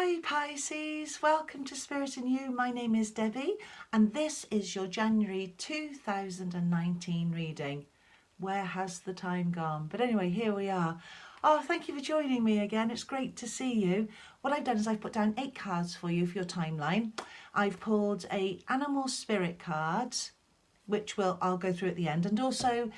Hi Pisces, welcome to Spirit in You. My name is Debbie and this is your January 2019 reading. Where has the time gone? But anyway, here we are. Oh, thank you for joining me again. It's great to see you. What I've done is I've put down 8 cards for you for your timeline. I've pulled a animal spirit card, which I'll go through at the end, and also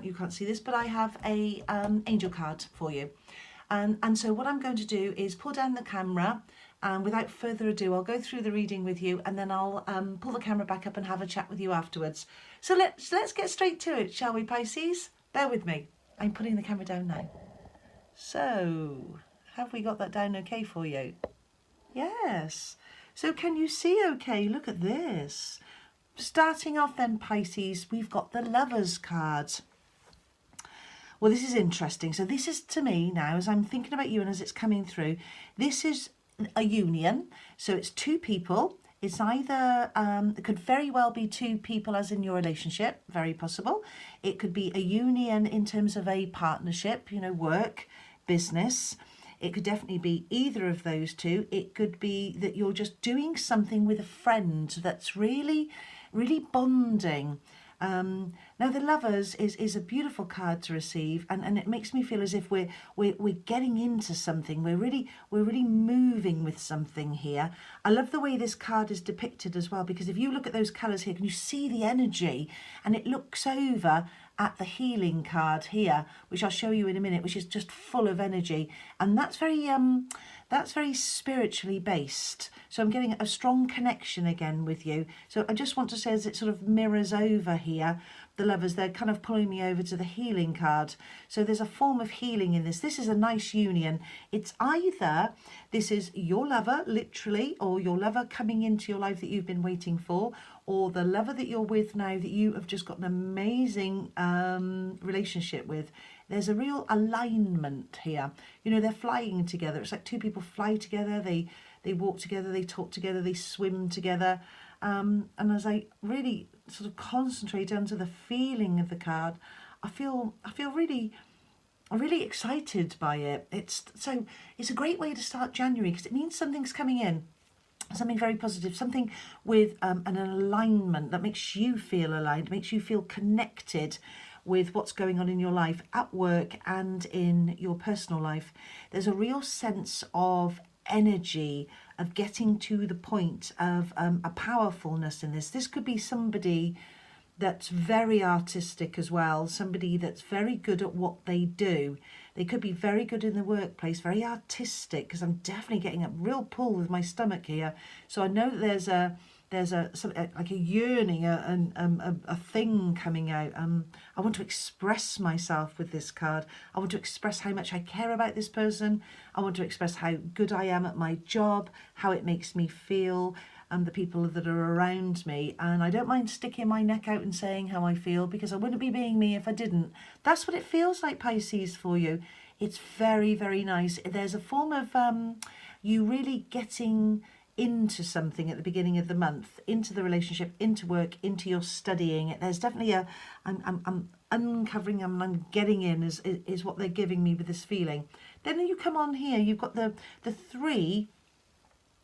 you can't see this, but I have a angel card for you. And so what I'm going to do is pull down the camera, and without further ado, I'll go through the reading with you, and then I'll pull the camera back up and have a chat with you afterwards. So let's get straight to it, shall we, Pisces? Bear with me. I'm putting the camera down now. So, have we got that down okay for you? Yes. So can you see okay? Look at this. Starting off then, Pisces, we've got the Lovers card. Well, this is interesting. So this is, to me now, as I'm thinking about you and as it's coming through, this is a union. So it's 2 people. It's either, it could very well be 2 people as in your relationship, very possible. It could be a union in terms of a partnership, you know, work, business. It could definitely be either of those 2. It could be that you're just doing something with a friend that's really, really bonding. Now the Lovers is a beautiful card to receive, and it makes me feel as if we're getting into something. We're really moving with something here. I love the way this card is depicted as well, because if you look at those colours here, can you see the energy? And it looks over at the healing card here, which I'll show you in a minute, which is just full of energy, and that's very spiritually based. So I'm getting a strong connection again with you. So I just want to say, as it sort of mirrors over here, the Lovers, they're kind of pulling me over to the healing card. So there's a form of healing in this. This is a nice union. It's either this is your lover, literally, or your lover coming into your life that you've been waiting for, or the lover that you're with now that you have just got an amazing relationship with. There's a real alignment here. You know, they're flying together. It's like 2 people fly together. They walk together. They talk together. They swim together. And as I really sort of concentrate onto the feeling of the card, I feel really excited by it. It's a great way to start January, because it means something's coming in. Something very positive, something with an alignment that makes you feel aligned, makes you feel connected with what's going on in your life, at work and in your personal life. There's a real sense of energy, of getting to the point of a powerfulness in this. This could be somebody that's very artistic as well, somebody that's very good at what they do. They could be very good in the workplace, very artistic, because I'm definitely getting a real pull with my stomach here. So I know that there's like a yearning, a thing coming out. I want to express myself with this card. I want to express how much I care about this person. I want to express how good I am at my job, how it makes me feel, and the people that are around me. And I don't mind sticking my neck out and saying how I feel, because I wouldn't be being me if I didn't. That's what it feels like, Pisces, for you. It's very, very nice. There's a form of you really getting into something at the beginning of the month, into the relationship, into work, into your studying. There's definitely I'm uncovering, I'm getting in is what they're giving me with this feeling. Then you come on here, you've got the 3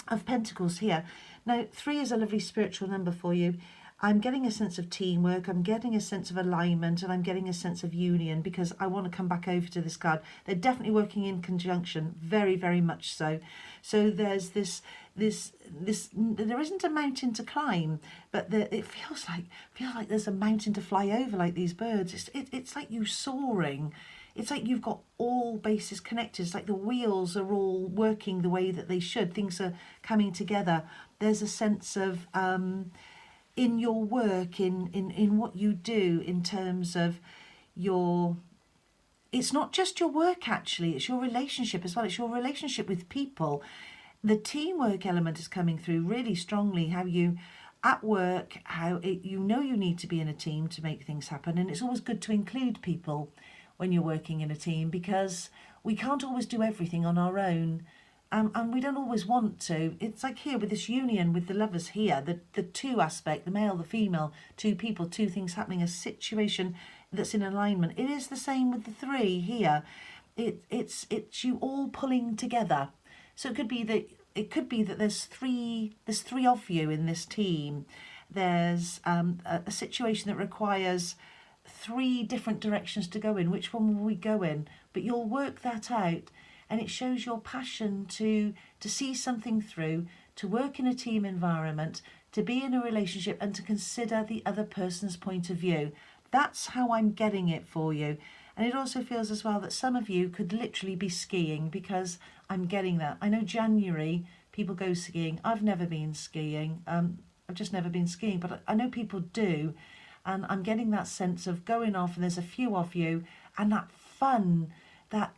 of Pentacles here. Now 3 is a lovely spiritual number for you. I'm getting a sense of teamwork, I'm getting a sense of alignment, and I'm getting a sense of union, because I want to come back over to this card. They're definitely working in conjunction, very, very much so. So there's this there isn't a mountain to climb, but it feels like there's a mountain to fly over, like these birds. It's like you soaring. It's like you've got all bases connected. It's like the wheels are all working the way that they should. Things are coming together. There's a sense of in your work, in what you do, in terms of it's not just your work, actually, it's your relationship as well. It's your relationship with people. The teamwork element is coming through really strongly. How you at work, you know you need to be in a team to make things happen, and it's always good to include people when you're working in a team, because we can't always do everything on our own. And we don't always want to. It's like here with this union with the Lovers here, the 2 aspect, the male, the female, 2 people, 2 things happening, a situation that's in alignment. It is the same with the 3 here. It's you all pulling together. So it could be that it could be that there's three of you in this team. There's a situation that requires three different directions to go in. Which one will we go in? But you'll work that out, and it shows your passion to see something through, to work in a team environment, to be in a relationship, and to consider the other person's point of view. That's how I'm getting it for you. And it also feels as well that some of you could literally be skiing, because I'm getting that. I know January people go skiing. I've never been skiing. I've just never been skiing, but I know people do. And I'm getting that sense of going off, and there's a few of you, and that fun, that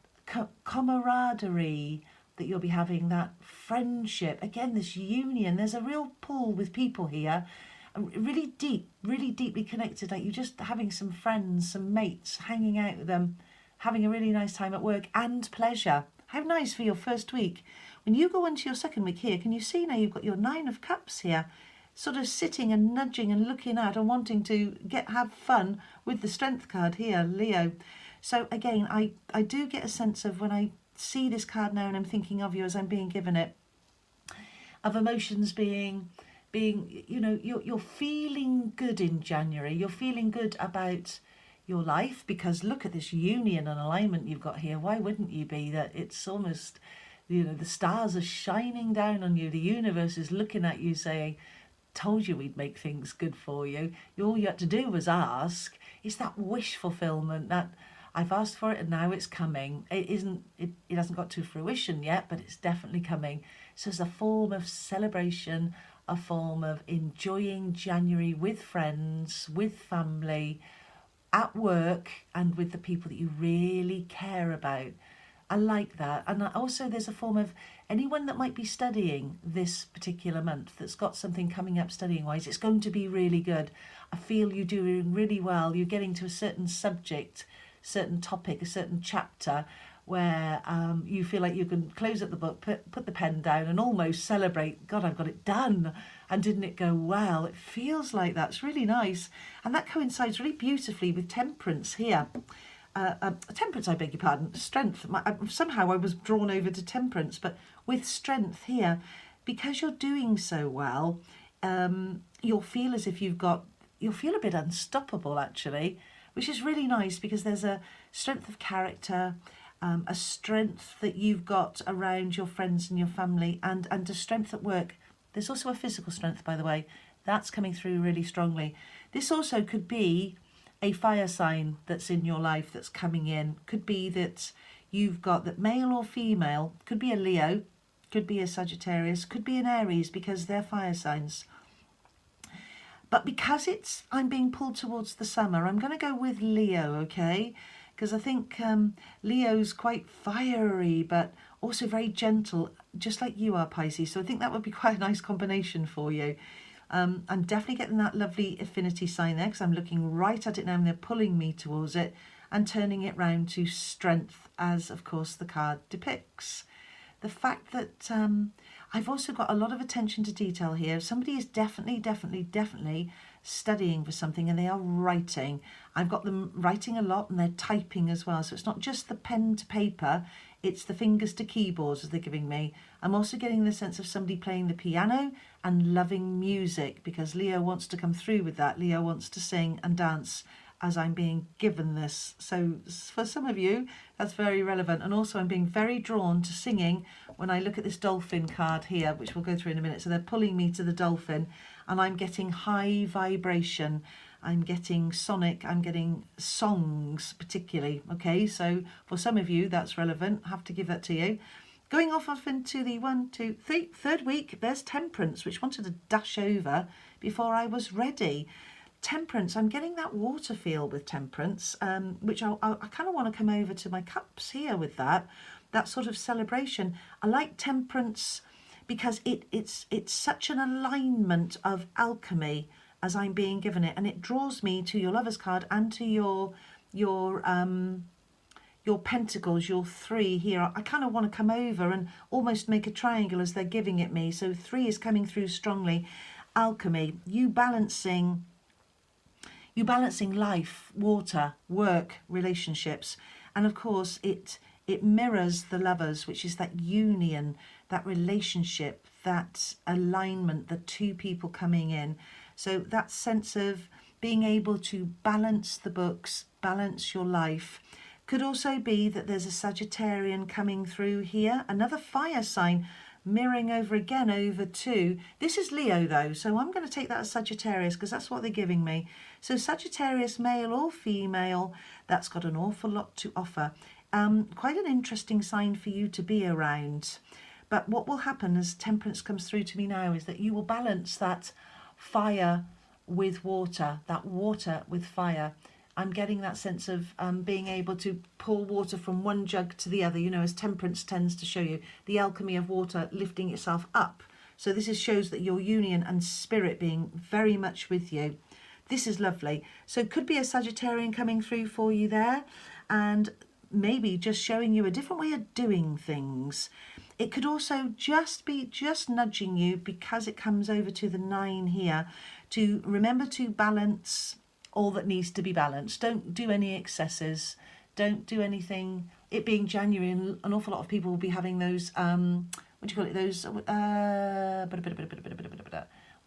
camaraderie that you'll be having, that friendship. Again, this union, there's a real pull with people here. Really deep, really deeply connected, like you're just having some friends, some mates, hanging out with them, having a really nice time at work, and pleasure. How nice for your first week. When you go into your second week here, can you see now you've got your 9 of Cups here, sort of sitting and nudging and looking at and wanting to have fun with the Strength card here, Leo. So again, I do get a sense of, when I see this card now and I'm thinking of you as I'm being given it, of emotions being, you know, you're feeling good in January. You're feeling good about your life, because look at this union and alignment you've got here. Why wouldn't you be? That it's almost, you know, the stars are shining down on you. The universe is looking at you saying, told you we'd make things good for you. All you had to do was ask. It's that wish fulfillment, that I've asked for it and now it's coming. It hasn't got to fruition yet, but it's definitely coming. So it's a form of celebration, a form of enjoying January with friends, with family, at work, and with the people that you really care about. I like that. And also there's a form of anyone that might be studying this particular month, that's got something coming up studying wise, it's going to be really good. I feel you're doing really well. You're getting to a certain subject, certain topic, a certain chapter, where you feel like you can close up the book, put the pen down, and almost celebrate, God, I've got it done, and didn't it go well? It feels like that's really nice. And that coincides really beautifully with Temperance here. Temperance, I beg your pardon, Strength. Somehow I was drawn over to Temperance, but with Strength here, because you're doing so well, you'll feel as if you'll feel a bit unstoppable, actually, which is really nice, because there's a strength of character, a strength that you've got around your friends and your family, and a strength at work. There's also a physical strength, by the way. That's coming through really strongly. This also could be a fire sign that's in your life that's coming in. Could be that you've got that, male or female, could be a Leo, could be a Sagittarius, could be an Aries, because they're fire signs. But because I'm being pulled towards the summer, I'm going to go with Leo, okay? Because I think Leo's quite fiery, but also very gentle, just like you are, Pisces. So I think that would be quite a nice combination for you. I'm definitely getting that lovely affinity sign there, because I'm looking right at it now and they're pulling me towards it and turning it round to Strength, as of course the card depicts. The fact that I've also got a lot of attention to detail here. Somebody is definitely studying for something, and they are writing. I've got them writing a lot, and they're typing as well. So it's not just the pen to paper, it's the fingers to keyboards as they're giving me. I'm also getting the sense of somebody playing the piano and loving music, because Leo wants to come through with that. Leo wants to sing and dance as I'm being given this. So for some of you, that's very relevant. And also I'm being very drawn to singing when I look at this dolphin card here, which we'll go through in a minute. So they're pulling me to the dolphin, and I'm getting high vibration. I'm getting sonic, I'm getting songs particularly. Okay, so for some of you, that's relevant. I have to give that to you. Going off into the 1, 2, 3, third week, there's Temperance, which wanted to dash over before I was ready. Temperance, I'm getting that water feel with Temperance, which I kind of want to come over to my cups here with that sort of celebration. I like Temperance because it's such an alignment of alchemy as I'm being given it, and it draws me to your Lovers card and to your Pentacles, your 3 here. I kind of want to come over and almost make a triangle as they're giving it me. So 3 is coming through strongly. Alchemy, you balancing life, water, work, relationships, and of course it It mirrors the Lovers, which is that union, that relationship, that alignment, the two people coming in. So that sense of being able to balance the books, balance your life. Could also be that there's a Sagittarian coming through here, another fire sign mirroring over again over two. This is Leo though, so I'm going to take that as Sagittarius because that's what they're giving me. So Sagittarius, male or female, that's got an awful lot to offer. Quite an interesting sign for you to be around. But what will happen as Temperance comes through to me now is that you will balance that fire with water, that water with fire. I'm getting that sense of being able to pour water from one jug to the other, you know, as Temperance tends to show you, the alchemy of water lifting itself up. So this shows that your union and spirit being very much with you. This is lovely. So it could be a Sagittarian coming through for you there, and maybe just showing you a different way of doing things. It could also just be nudging you, because it comes over to the 9 here, to remember to balance all that needs to be balanced. Don't do any excesses. Don't do anything. It being January, and an awful lot of people will be having those, what do you call it, those, what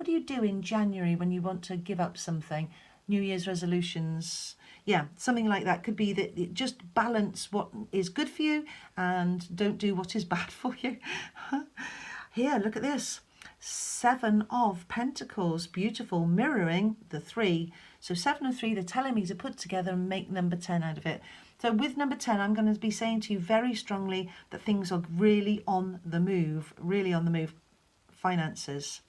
do you do in January when you want to give up something? New Year's resolutions. Yeah, something like that. Could be that it just balance what is good for you and don't do what is bad for you. Here, look at this. 7 of Pentacles, beautiful, mirroring the 3. So 7 and 3, they're telling me to put together and make number 10 out of it. So with number 10, I'm going to be saying to you very strongly that things are really on the move, really on the move. Finances.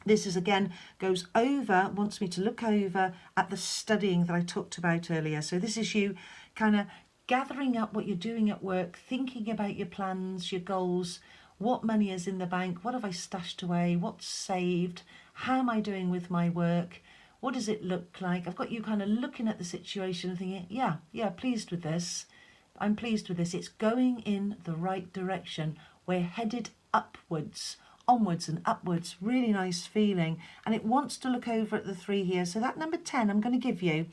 This is again, goes over, wants me to look over at the studying that I talked about earlier. So this is you kind of gathering up what you're doing at work, thinking about your plans, your goals, what money is in the bank, what have I stashed away, what's saved, how am I doing with my work, what does it look like? I've got you kind of looking at the situation and thinking, yeah, pleased with this. I'm pleased with this. It's going in the right direction. We're headed upwards, onwards and upwards. Really nice feeling. And it wants to look over at the 3 here. So that number 10 I'm going to give you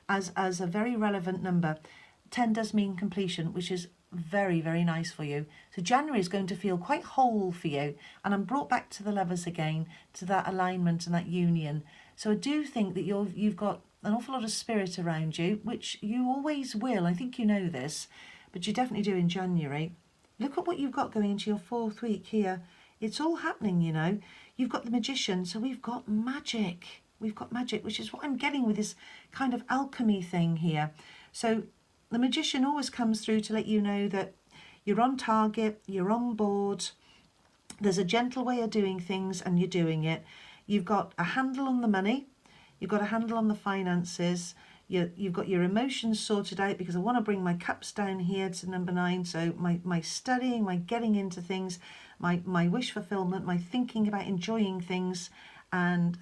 as a very relevant number. 10 does mean completion, which is very, very nice for you. So January is going to feel quite whole for you. And I'm brought back to the Lovers again, to that alignment and that union. So I do think that you've got an awful lot of spirit around you, which you always will. I think you know this, but you definitely do in January. Look at what you've got going into your 4th week here. It's all happening, you know. You've got the Magician, so we've got magic. We've got magic, which is what I'm getting with this kind of alchemy thing here. So the Magician always comes through to let you know that you're on target, you're on board, there's a gentle way of doing things and you're doing it. You've got a handle on the money, you've got a handle on the finances, you've got your emotions sorted out, because I want to bring my cups down here to number 9. So my studying, my getting into things, my wish fulfillment, my thinking about enjoying things and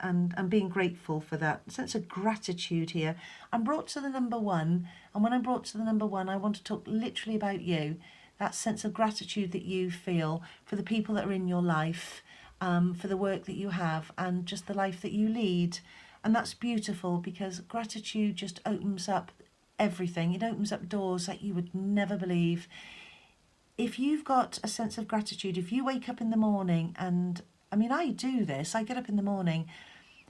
being grateful for that sense of gratitude here. I'm brought to the number 1, and when I'm brought to the number 1, I want to talk literally about you, that sense of gratitude that you feel for the people that are in your life, for the work that you have and just the life that you lead. And that's beautiful, because gratitude just opens up everything. It opens up doors that you would never believe. If you've got a sense of gratitude, if you wake up in the morning, and I mean, I do this, I get up in the morning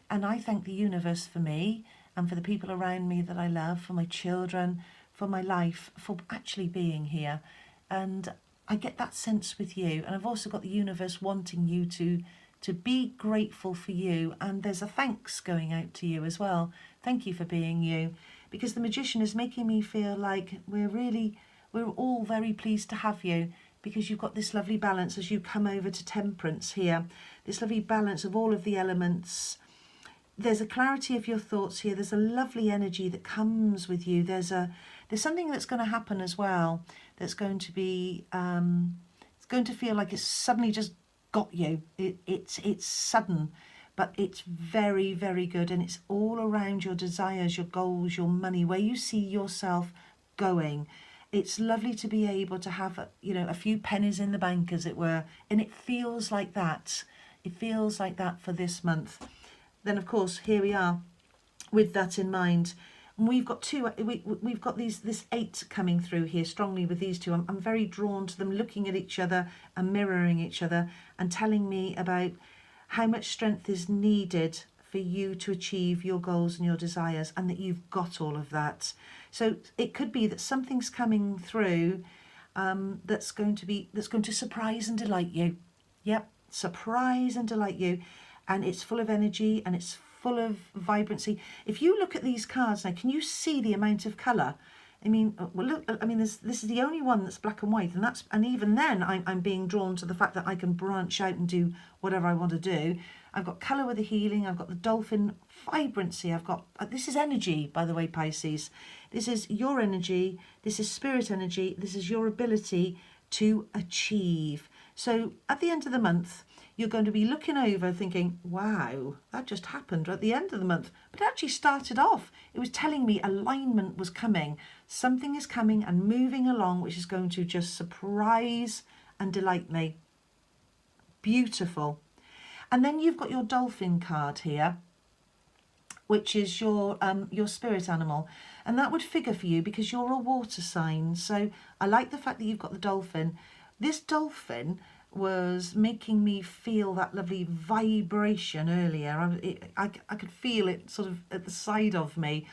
and I thank the universe for me and for the people around me that I love, for my children, for my life, for actually being here. And I get that sense with you. And I've also got the universe wanting you to be grateful for you. And there's a thanks going out to you as well. Thank you for being you. Because the Magician is making me feel like we're all very pleased to have you, because you've got this lovely balance as you come over to Temperance here. This lovely balance of all of the elements. There's a clarity of your thoughts here. There's a lovely energy that comes with you. There's something that's going to happen as well that's going to be, it's going to feel like it's suddenly just got you. It's sudden, but it's very, very good. And it's all around your desires, your goals, your money, where you see yourself going. It's lovely to be able to have, a few pennies in the bank, as it were. And it feels like that. It feels like that for this month. Then, of course, here we are with that in mind. And we've got two, we've got this 8 coming through here strongly with these two. I'm very drawn to them looking at each other and mirroring each other and telling me about how much strength is needed for you to achieve your goals and your desires, and that you've got all of that. So it could be that something's coming through that's going to surprise and delight you. Yep, surprise and delight you. And it's full of energy and it's full of vibrancy. If you look at these cards now, can you see the amount of colour? I mean, well, look, I mean, this is the only one that's black and white, and even then, I'm being drawn to the fact that I can branch out and do whatever I want to do. I've got colour with the healing. I've got the dolphin vibrancy. I've got this is energy, by the way, Pisces. This is your energy. This is spirit energy. This is your ability to achieve. So at the end of the month, you're going to be looking over thinking, wow, that just happened at the end of the month. But it actually started off. It was telling me alignment was coming. Something is coming and moving along, which is going to just surprise and delight me. Beautiful. And then you've got your dolphin card here, which is your spirit animal. And that would figure for you because you're a water sign. So I like the fact that you've got the dolphin. This dolphin was making me feel that lovely vibration earlier. I could feel it sort of at the side of me.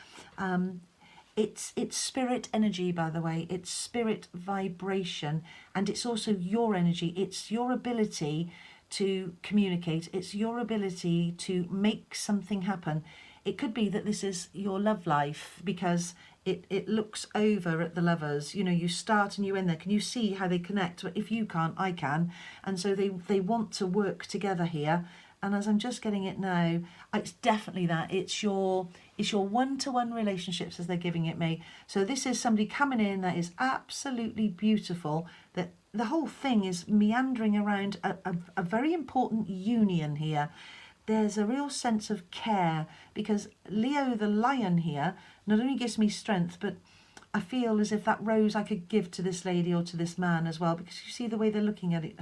It's spirit energy, by the way. It's spirit vibration, and it's also your energy. It's your ability to communicate. It's your ability to make something happen. It could be that this is your love life because it looks over at the lovers. You know, you start and you end there. Can you see how they connect? If you can't, I can. And so they want to work together here. And as I'm just getting it now, it's definitely that. It's your one-to-one relationships as they're giving it me. So this is somebody coming in that is absolutely beautiful, that the whole thing is meandering around a very important union here. There's a real sense of care because Leo the lion here not only gives me strength, but I feel as if that rose I could give to this lady or to this man as well, because you see the way they're looking at it.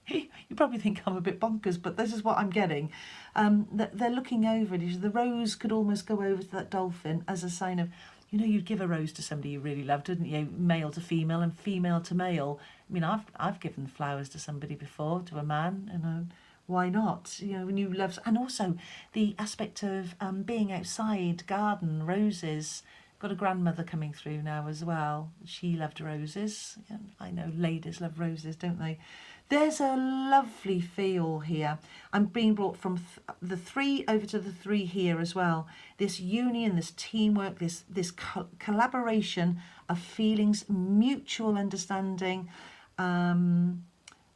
You probably think I'm a bit bonkers, but this is what I'm getting. That they're looking over it. The rose could almost go over to that dolphin as a sign of, you know, you'd give a rose to somebody you really loved, wouldn't you? Male to female and female to male. I mean, I've given flowers to somebody before, to a man, you know. Why not? You know, when you love, and also the aspect of being outside, garden, roses. Got a grandmother coming through now as well. She loved roses. Yeah, I know ladies love roses, don't they? There's a lovely feel here. I'm being brought from the 3 over to the 3 here as well. This union, this teamwork, this collaboration of feelings, mutual understanding,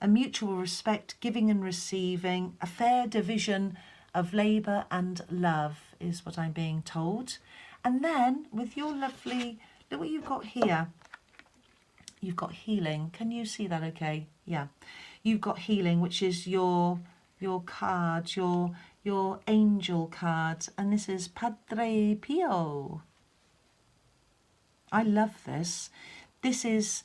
a mutual respect, giving and receiving, a fair division of labour and love is what I'm being told. And then with your lovely, look what you've got here. You've got healing. Can you see that okay? Yeah. You've got healing, which is your card, your angel card. And this is Padre Pio. I love this. This is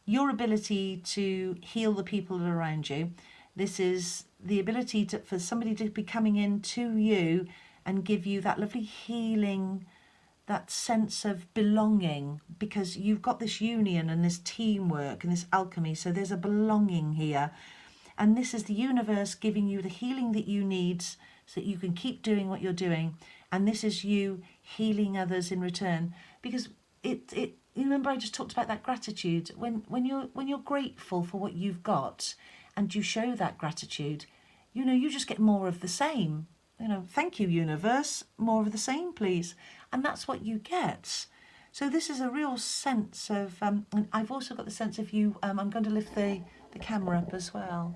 your ability to heal the people around you. This is the ability for somebody to be coming in to you and give you that lovely healing, that sense of belonging, because you've got this union and this teamwork and this alchemy. So there's a belonging here. And this is the universe giving you the healing that you need so that you can keep doing what you're doing. And this is you healing others in return. Because you remember I just talked about that gratitude. When you're grateful for what you've got and you show that gratitude, you know, you just get more of the same. You know, thank you, universe, more of the same, please. And that's what you get. So this is a real sense of, and I've also got the sense of you, I'm going to lift the camera up as well.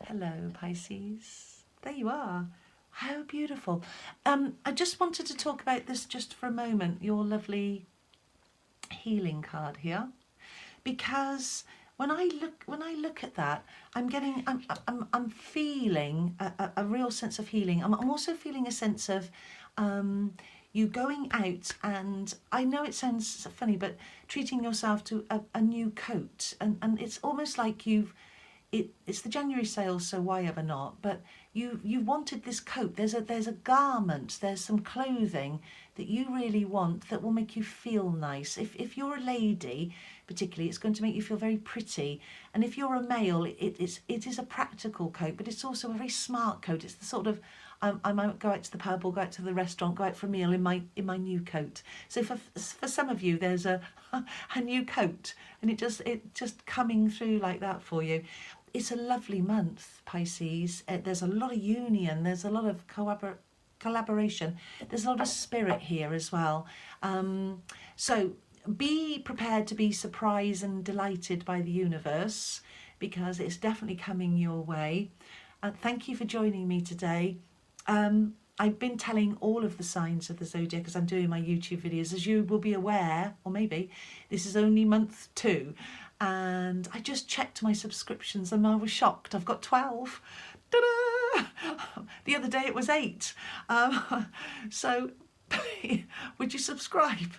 Hello, Pisces. There you are. How beautiful. I just wanted to talk about this just for a moment, your lovely healing card here, because when I look at that, I'm feeling a real sense of healing. I'm also feeling a sense of you going out, and I know it sounds funny, but treating yourself to a new coat, and it's almost like it's the January sales, so why ever not? But you wanted this coat. There's a garment. There's some clothing that you really want that will make you feel nice. If you're a lady, particularly, it's going to make you feel very pretty. And if you're a male, it is a practical coat, but it's also a very smart coat. It's the sort of, I might go out to the pub or go out to the restaurant, go out for a meal in my new coat. So for some of you, there's a new coat, and it just coming through like that for you. It's a lovely month, Pisces. There's a lot of union. There's a lot of collaboration. There's a lot of spirit here as well. So be prepared to be surprised and delighted by the universe, because it's definitely coming your way. Thank you for joining me today. I've been telling all of the signs of the zodiac as I'm doing my YouTube videos. As you will be aware, or maybe, this is only month 2. And I just checked my subscriptions and I was shocked. I've got 12. Ta-da! The other day it was 8. So would you subscribe?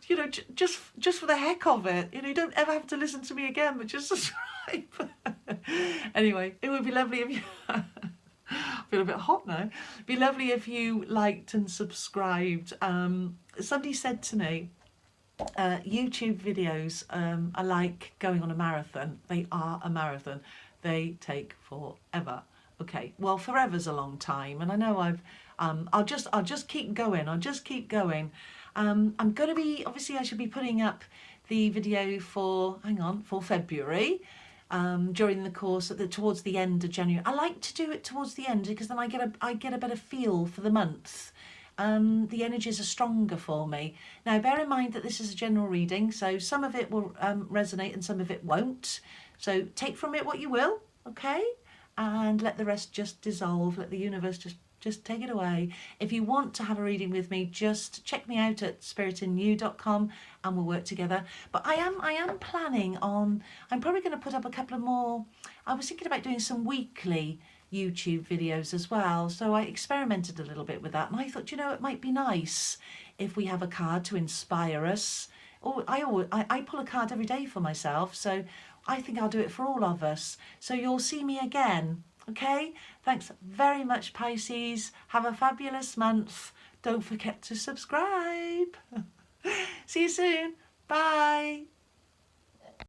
You know, just for the heck of it. You know, you don't ever have to listen to me again, but just subscribe. Anyway, it would be lovely if you... I feel a bit hot now. It'd be lovely if you liked and subscribed. Somebody said to me, YouTube videos are like going on a marathon. They are a marathon. They take forever. Okay, well, forever's a long time, and I know I'll just keep going. I'll just keep going. I'm going to be, obviously I should be putting up the video for February. During the course towards the end of January. I like to do it towards the end because then I get a better feel for the month. The energies are stronger for me. Now, bear in mind that this is a general reading, so some of it will resonate and some of it won't. So take from it what you will, okay? And let the rest just dissolve. Let the universe just take it away. If you want to have a reading with me, just check me out at spiritinyu.com and we'll work together. But I am planning on, I'm probably going to put up a couple of more, I was thinking about doing some weekly YouTube videos as well. So I experimented a little bit with that, and I thought, you know, it might be nice if we have a card to inspire us. Or I pull a card every day for myself, so I think I'll do it for all of us. So you'll see me again. Okay, thanks very much, Pisces. Have a fabulous month. Don't forget to subscribe. See you soon. Bye.